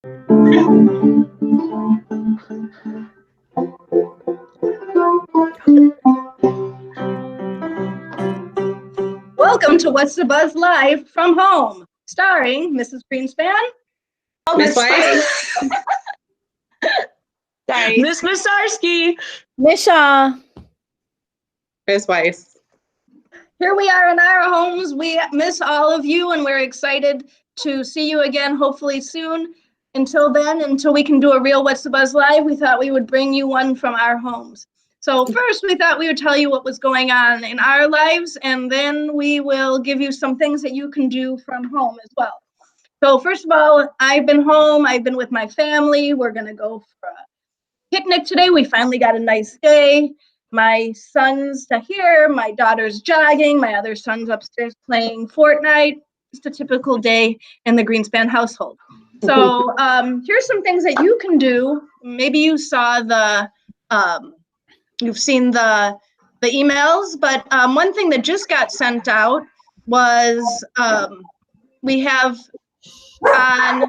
Welcome to What's the Buzz Live from Home, starring Mrs. Greenspan. Oh, Miss Weiss. Sorry. Miss Massarsky. Misha. Miss Weiss. Here we are in our homes. We miss all of you, and we're excited to see you again, hopefully soon. Until then, until we can do a real What's the Buzz Live, we thought we would bring you one from our homes. So first, we thought we would tell you what was going on in our lives, and then we will give you some things that you can do from home as well. So first of all, I've been home. I've been with my family. We're going to go for a picnic today. We finally got a nice day. My son's here. My daughter's jogging. My other son's upstairs playing Fortnite. Just a typical day in the Greenspan household. So here's some things that you can do. Maybe you saw you've seen the emails, but one thing that just got sent out was we have a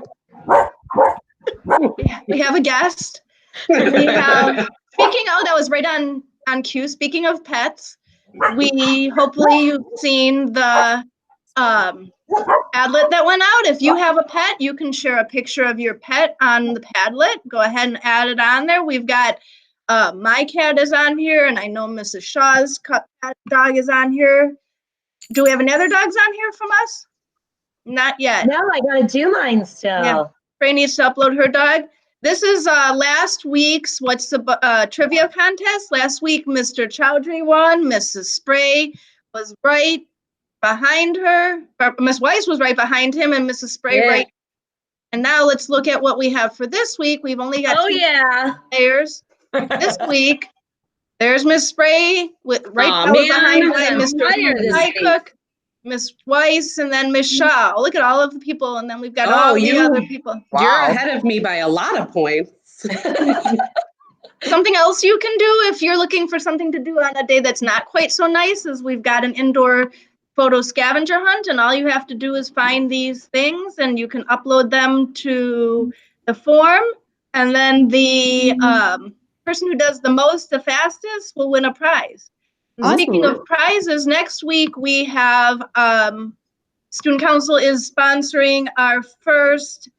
guest. We have, that was right on cue. Speaking of pets, hopefully you've seen the Padlet that went out. If you have a pet, you can share a picture of your pet on the Padlet. Go ahead and add it on there. We've got my cat is on here, and I know Mrs. Shaw's dog is on here. Do we have any other dogs on here from us? Not yet. No, I gotta do mine still. Yeah. Frey needs to upload her dog. This is last week's What's the trivia contest. Last week, Mr. Chowdhury won. Mrs. Sprehe was right behind her. Miss Weiss was right behind him, and Mrs. Sprehe right. And now let's look at what we have for this week. We've only got two players. This week, there's Miss Sprehe behind Mr. Cook, Miss Weiss, and then Miss Shaw. Look at all of the people, and then we've got all the other people. Wow. You're ahead of me by a lot of points. Something else you can do if you're looking for something to do on a day that's not quite so nice is we've got an indoor photo scavenger hunt, and all you have to do is find these things, and you can upload them to the form, and then the person who does the most, the fastest, will win a prize. Awesome. Speaking of prizes, next week we have Student Council is sponsoring our first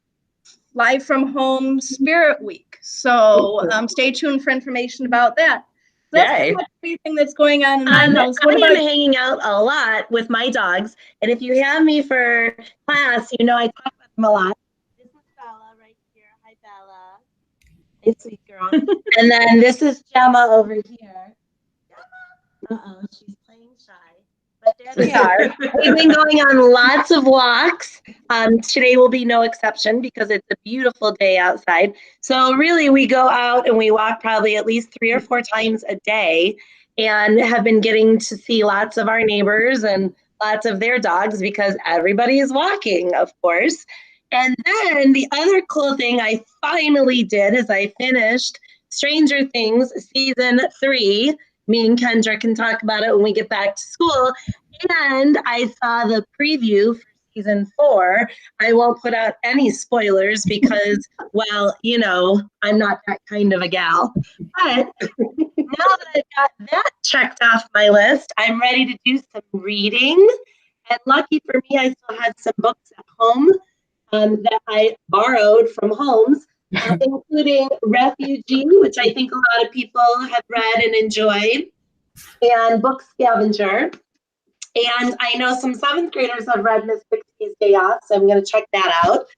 Live from Home Spirit Week. So stay tuned for information about that. So that's pretty much everything that's going on in my house. I am hanging out a lot with my dogs, and if you have me for class, you know I talk about them a lot. This is Bella right here. Hi, Bella. Hey, sweet girl. And then this is Gemma over here. She's playing shy. But there they are. We've been going on lots of walks. Today will be no exception because it's a beautiful day outside. So really, we go out and we walk probably at least 3 or 4 times a day, and have been getting to see lots of our neighbors and lots of their dogs because everybody is walking, of course. And then the other cool thing I finally did is I finished Stranger Things season 3. Me and Kendra can talk about it when we get back to school. And I saw the preview for season 4. I won't put out any spoilers because, well, you know, I'm not that kind of a gal. But now that I've got that checked off my list, I'm ready to do some reading. And lucky for me, I still had some books at home that I borrowed from homes. Including Refugee, which I think a lot of people have read and enjoyed, and Book Scavenger. And I know some 7th graders have read Miss Pixie's Day Off, so I'm going to check that out.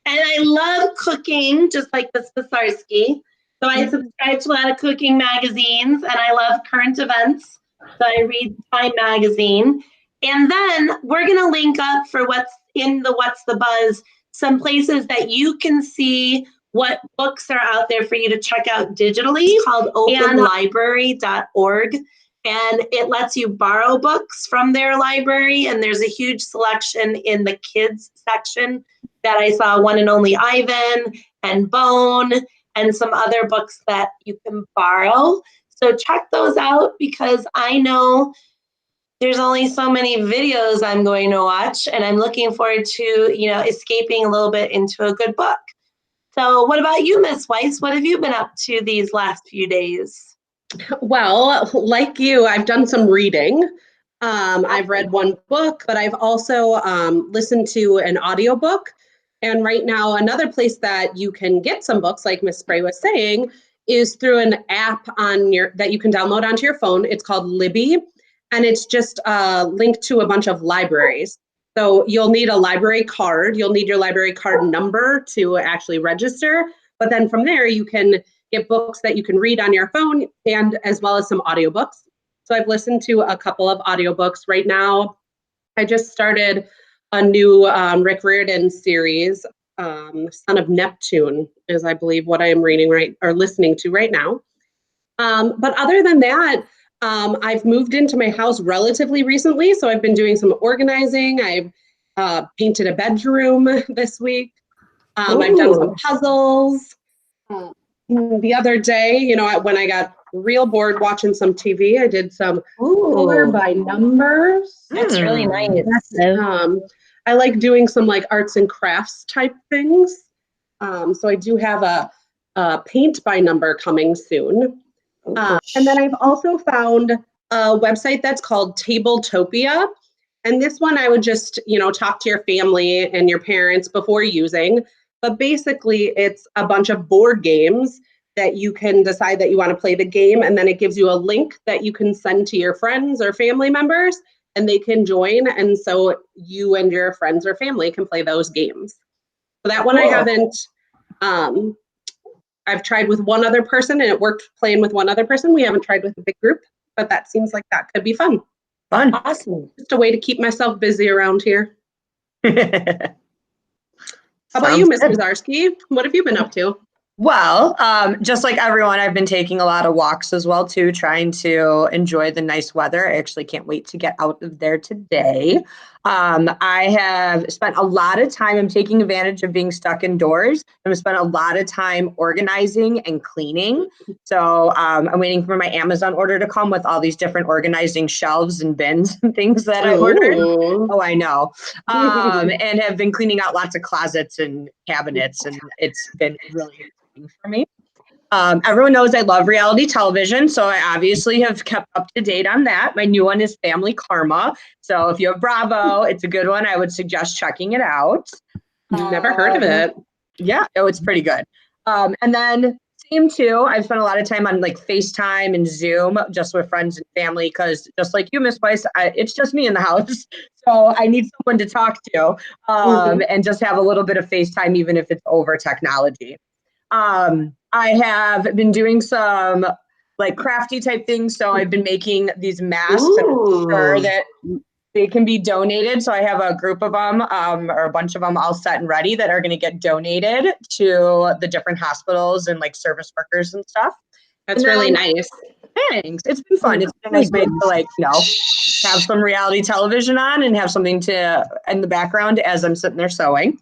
And I love cooking, just like Miss Massarksy. So I subscribe to a lot of cooking magazines, and I love current events. So I read Time Magazine. And then we're going to link up for what's in the What's the Buzz, some places that you can see what books are out there for you to check out digitally, called openlibrary.org. And it lets you borrow books from their library. And there's a huge selection in the kids section that I saw, One and Only Ivan and Bone and some other books that you can borrow. So check those out because I know there's only so many videos I'm going to watch, and I'm looking forward to, you know, escaping a little bit into a good book. So what about you, Miss Weiss? What have you been up to these last few days? Well, like you, I've done some reading. I've read one book, but I've also listened to an audiobook. And right now, another place that you can get some books, like Miss Sprehe was saying, is through an app that you can download onto your phone. It's called Libby, and it's just linked to a bunch of libraries. So you'll need a library card. You'll need your library card number to actually register. But then from there, you can get books that you can read on your phone, and as well as some audiobooks. So I've listened to a couple of audiobooks right now. I just started a new Rick Riordan series, Son of Neptune is, I believe, what I am reading or listening to right now. But other than that, I've moved into my house relatively recently, so I've been doing some organizing. I've painted a bedroom this week. I've done some puzzles. The other day, when I got real bored watching some TV, I did some color by numbers. That's really nice. I like doing some like arts and crafts type things. So I do have a paint by number coming soon. And then I've also found a website that's called Tabletopia. And this one I would just, talk to your family and your parents before using. But basically, it's a bunch of board games that you can decide that you want to play the game. And then it gives you a link that you can send to your friends or family members, and they can join. And so you and your friends or family can play those games. So that one I haven't, I've tried with one other person, and it worked playing with one other person. We haven't tried with a big group, but that seems like that could be fun. Awesome. Just a way to keep myself busy around here. How about you, Ms. Massarksy? What have you been up to? Well, just like everyone, I've been taking a lot of walks as well, too, trying to enjoy the nice weather. I actually can't wait to get out of there today. I have spent a lot of time, I'm taking advantage of being stuck indoors. I've spent a lot of time organizing and cleaning. So I'm waiting for my Amazon order to come with all these different organizing shelves and bins and things that I ordered. Oh, I know. And have been cleaning out lots of closets and cabinets, and it's been really exciting for me. Everyone knows I love reality television, so I obviously have kept up to date on that. My new one is Family Karma. So if you have Bravo, it's a good one. I would suggest checking it out. Never heard of it. Yeah, it's pretty good. And then same too, I've spent a lot of time on like FaceTime and Zoom just with friends and family, because just like you, Miss Weiss, it's just me in the house. So I need someone to talk to and just have a little bit of FaceTime, even if it's over technology. I have been doing some like crafty type things. So I've been making these masks and I'm sure that they can be donated. So I have a group of them or a bunch of them all set and ready that are going to get donated to the different hospitals and like service workers and stuff. That's really nice. Thanks. It's been fun. It's been a nice way to like, have some reality television on and have something to in the background as I'm sitting there sewing.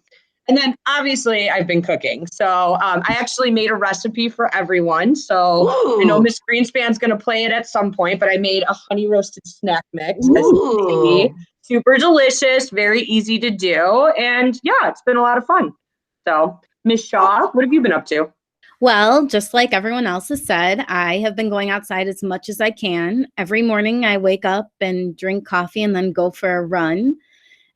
And then obviously I've been cooking. So I actually made a recipe for everyone. So I know Miss Greenspan's going to play it at some point, but I made a honey roasted snack mix. As you can see. Super delicious, very easy to do. And yeah, it's been a lot of fun. So Miss Shaw, what have you been up to? Well, just like everyone else has said, I have been going outside as much as I can. Every morning I wake up and drink coffee and then go for a run.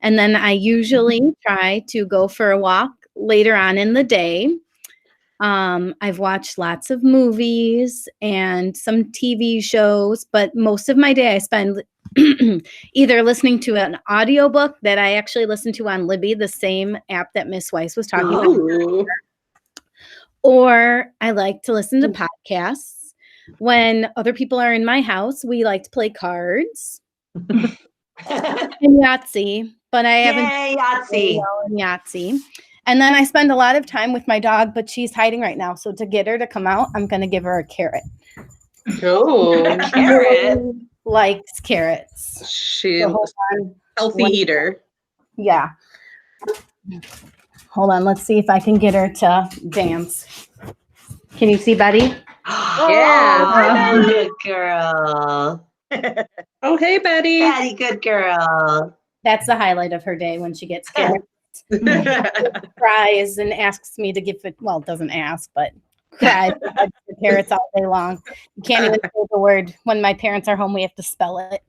And then I usually try to go for a walk later on in the day. I've watched lots of movies and some TV shows, but most of my day I spend either listening to an audiobook that I actually listen to on Libby, the same app that Miss Weiss was talking about. Or I like to listen to podcasts. When other people are in my house, we like to play cards and Yahtzee. But I haven't Yahtzee. And then I spend a lot of time with my dog, but she's hiding right now. So to get her to come out, I'm going to give her a carrot. Oh, Carrot. Likes carrots. She's a healthy eater. Yeah. Hold on. Let's see if I can get her to dance. Can you see Betty? Yeah. Good girl. Oh, hey, Betty. Betty, good girl. That's the highlight of her day when she gets carrots. cries and asks me to give it. Well, doesn't ask, but cries for carrots all day long. You can't even say the word. When my parents are home, we have to spell it.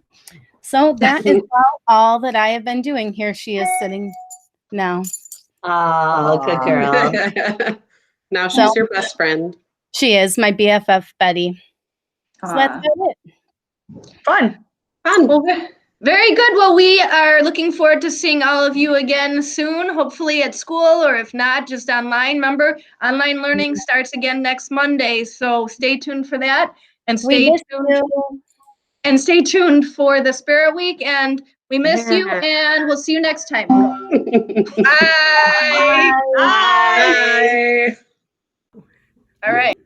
So that is all that I have been doing. Here she is sitting now. Oh, good girl. Now she's your best friend. She is my BFF, Betty. So that's about it. Fun. Well, very good. Well, we are looking forward to seeing all of you again soon, hopefully at school, or if not, just online. Remember, online learning starts again next Monday, so stay tuned for that, and stay tuned for the Spirit Week. And we miss you, and we'll see you next time. Bye. Bye. All right.